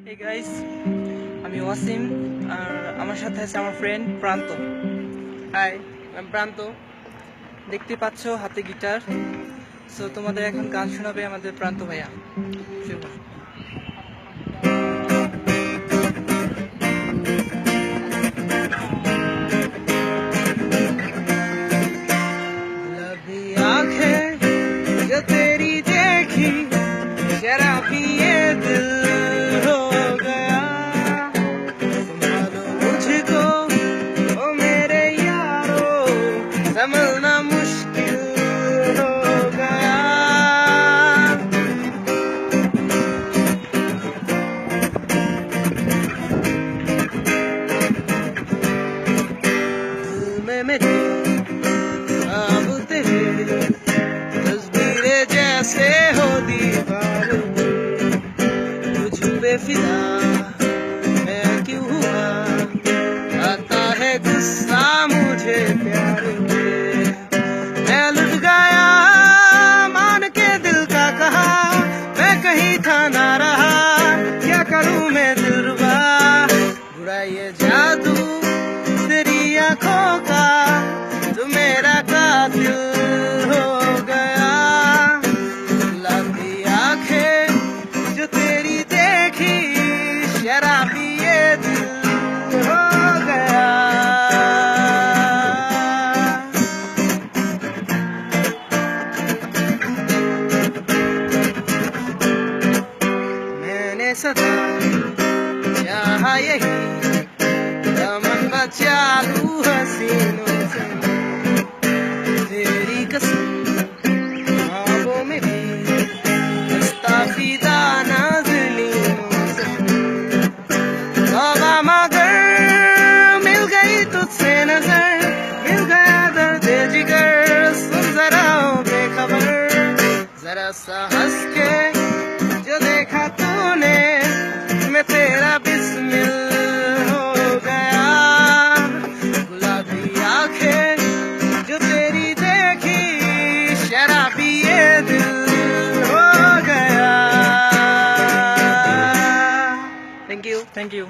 Hey guys, আমি ওয়াসিম আর আমার সাথে আছে আমার ফ্রেন্ড প্রান্ত। হাই, আমি প্রান্ত। দেখতে পাচ্ছ হাতে গিটার। সো তোমাদের এখন গান শোনাবে আমাদের প্রান্ত ভাইয়া। শুরু করো। गुलाबी आंखें जो तेरी देखी शराबी ये दिल हो गया। संभालो मुझको ओ मेरे यारो, संभलना मुश्किल हो गया। दिल में मेरे अब तेरे तस्वीरें जैसे हो दीवारों, तुझ पे फिदा मैं क्यों हुआ, आता है गुस्सा मुझे प्यार पे। मैं लुट गया मान के दिल का कहा, मैं कहीं था ना रहा, क्या करूं मैं दिलरुबा। बुरा ये जादू तेरी आंखों का, तू मेरा कातिल हो गया। गुलाबी आंखें जो तेरी देखी शराबी ये दिल हो गया। मैंने सदा चाहा यही, दामन बचा लूं हसीनों से, तेरी कसम ख्वाबों में भी मुस्ताफिदा नाज़नीनों से। तौबा मगर मिल गई तुझसे नजर, मिल गया दर्द जिगर, सुन जरा हो बेखबर। जरा सा हंस के जो देखा तूने, मैं तेरा बिस्मिल हो गया। गुलाबी आंखें जो तेरी देखी शराबी ये दिल हो गया। Thank you.